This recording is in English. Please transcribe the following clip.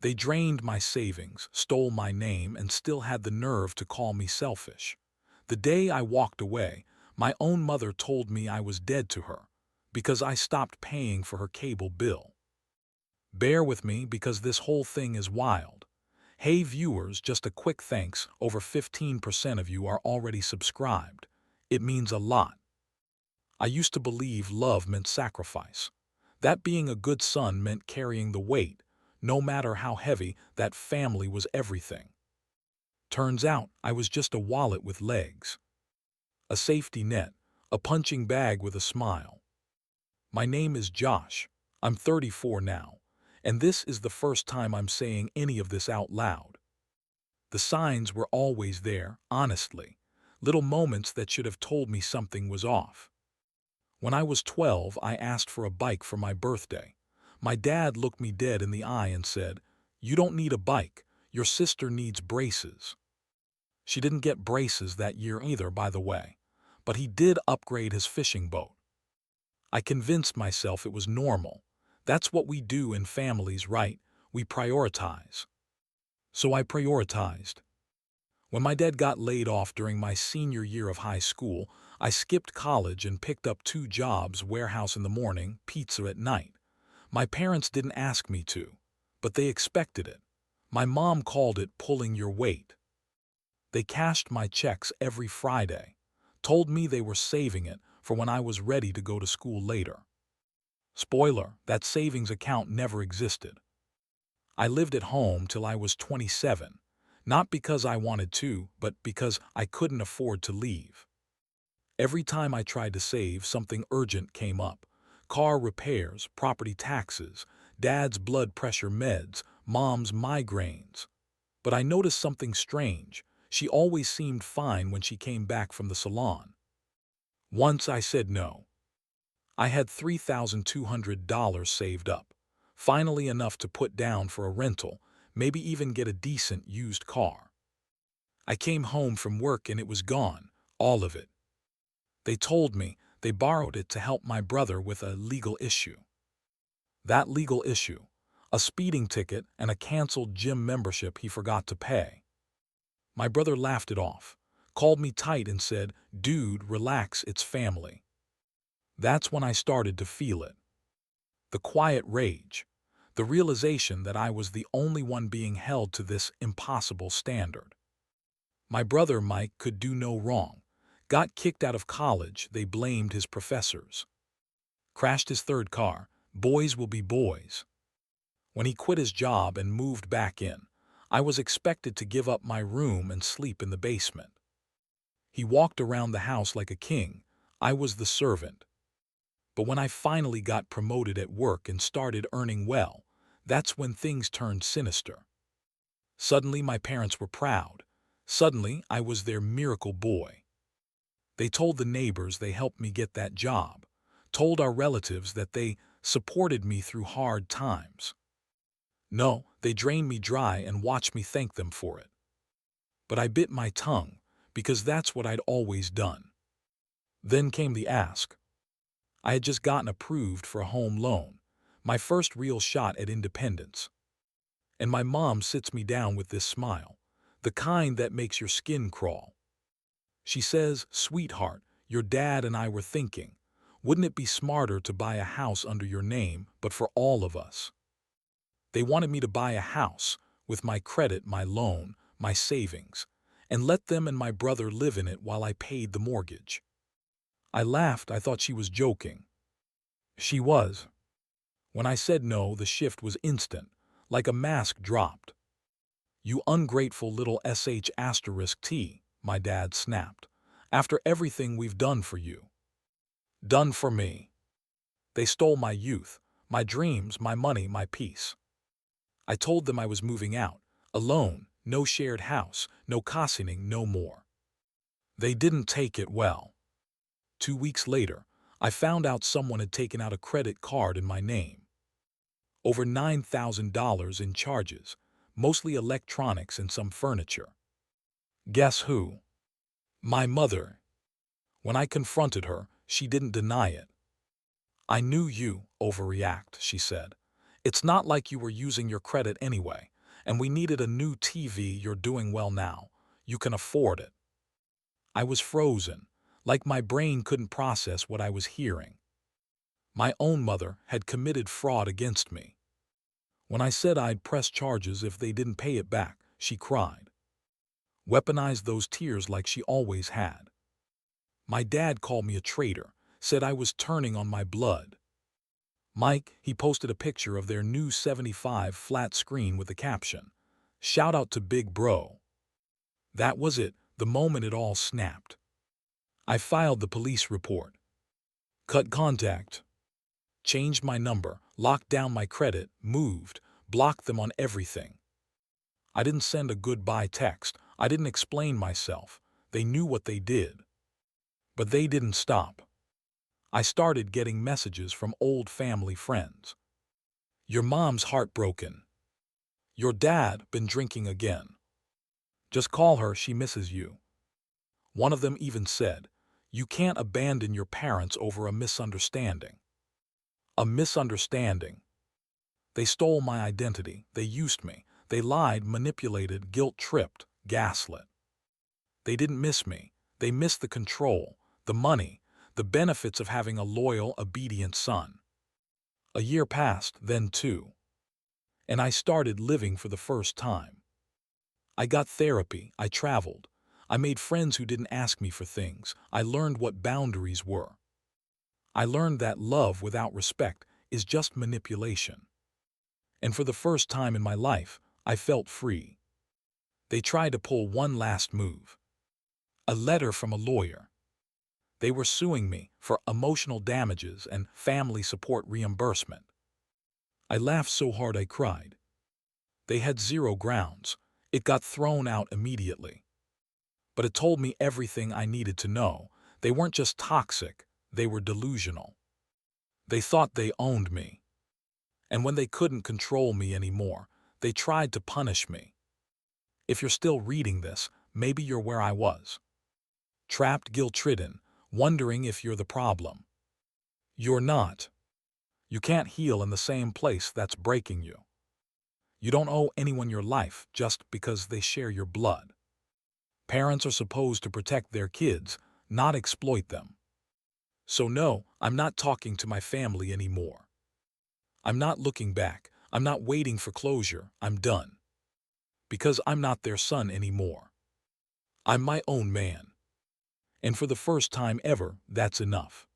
They drained my savings, stole my name, and still had the nerve to call me selfish. The day I walked away, my own mother told me I was dead to her because I stopped paying for her cable bill. Bear with me because this whole thing is wild. Hey viewers, just a quick thanks, over 15% of you are already subscribed. It means a lot. I used to believe love meant sacrifice. That being a good son meant carrying the weight. No matter how heavy, that family was everything. Turns out I was just a wallet with legs, a safety net, a punching bag with a smile. My name is Josh. I'm 34 now, and this is the first time I'm saying any of this out loud. The signs were always there, honestly. Little moments that should have told me something was off. When I was 12, I asked for a bike for my birthday. My dad looked me dead in the eye and said, "You don't need a bike. Your sister needs braces." She didn't get braces that year either, by the way, but he did upgrade his fishing boat. I convinced myself it was normal. That's what we do in families, right? We prioritize. So I prioritized. When my dad got laid off during my senior year of high school, I skipped college and picked up 2 jobs, warehouse in the morning, pizza at night. My parents didn't ask me to, but they expected it. My mom called it pulling your weight. They cashed my checks every Friday, told me they were saving it for when I was ready to go to school later. Spoiler, that savings account never existed. I lived at home till I was 27, not because I wanted to, but because I couldn't afford to leave. Every time I tried to save, something urgent came up. Car repairs, property taxes, dad's blood pressure meds, mom's migraines. But I noticed something strange. She always seemed fine when she came back from the salon. Once I said no. I had $3,200 saved up, finally enough to put down for a rental, maybe even get a decent used car. I came home from work and it was gone, all of it. They told me they borrowed it to help my brother with a legal issue. That legal issue, a speeding ticket and a canceled gym membership he forgot to pay. My brother laughed it off, called me tight and said, "Dude, relax, it's family." That's when I started to feel it. The quiet rage, the realization that I was the only one being held to this impossible standard. My brother Mike could do no wrong. Got kicked out of college, they blamed his professors. Crashed his 3rd car, boys will be boys. When he quit his job and moved back in, I was expected to give up my room and sleep in the basement. He walked around the house like a king. I was the servant. But when I finally got promoted at work and started earning well, that's when things turned sinister. Suddenly my parents were proud. Suddenly I was their miracle boy. They told the neighbors they helped me get that job, told our relatives that they supported me through hard times. No, they drained me dry and watched me thank them for it. But I bit my tongue, because that's what I'd always done. Then came the ask. I had just gotten approved for a home loan, my first real shot at independence. And my mom sits me down with this smile, the kind that makes your skin crawl. She says, "Sweetheart, your dad and I were thinking, wouldn't it be smarter to buy a house under your name, but for all of us?" They wanted me to buy a house, with my credit, my loan, my savings, and let them and my brother live in it while I paid the mortgage. I laughed. I thought she was joking. She was. When I said no, the shift was instant, like a mask dropped. "You ungrateful little sh*T, my dad snapped. "After everything we've done for you." Done for me. They stole my youth, my dreams, my money, my peace. I told them I was moving out, alone, no shared house, no cosining, no more. They didn't take it well. 2 weeks later, I found out someone had taken out a credit card in my name. Over $9,000 in charges, mostly electronics and some furniture. Guess who? My mother. When I confronted her, she didn't deny it. "I knew you overreact," she said, It's not like you were using your credit anyway, and we needed a new TV. You're doing well now. You can afford it. I was frozen, like my brain couldn't process what I was hearing. My own mother had committed fraud against me. When I said I'd press charges if they didn't pay it back, she cried. Weaponized those tears like she always had. My dad called me a traitor, said I was turning on my blood. Mike, he posted a picture of their new 75 flat screen with the caption, "Shout out to Big Bro." That was it, the moment it all snapped. I filed the police report. Cut contact. Changed my number, locked down my credit, moved, blocked them on everything. I didn't send a goodbye text. I didn't explain myself. They knew what they did. But they didn't stop. I started getting messages from old family friends. Your mom's heartbroken. Your dad been drinking again. Just call her, she misses you. One of them even said, you can't abandon your parents over a misunderstanding. A misunderstanding. They stole my identity. They used me. They lied, manipulated, guilt-tripped, gaslit. They didn't miss me. They missed the control, the money, the benefits of having a loyal, obedient son. A year passed, then two. And I started living for the first time. I got therapy. I traveled. I made friends who didn't ask me for things. I learned what boundaries were. I learned that love without respect is just manipulation. And for the first time in my life, I felt free. They tried to pull one last move. A letter from a lawyer. They were suing me for emotional damages and family support reimbursement. I laughed so hard I cried. They had zero grounds. It got thrown out immediately. But it told me everything I needed to know. They weren't just toxic, they were delusional. They thought they owned me. And when they couldn't control me anymore, they tried to punish me. If you're still reading this, maybe you're where I was. Trapped, guilt-ridden, wondering if you're the problem. You're not. You can't heal in the same place that's breaking you. You don't owe anyone your life just because they share your blood. Parents are supposed to protect their kids, not exploit them. So no, I'm not talking to my family anymore. I'm not looking back. I'm not waiting for closure. I'm done. Because I'm not their son anymore. I'm my own man. And for the first time ever, that's enough.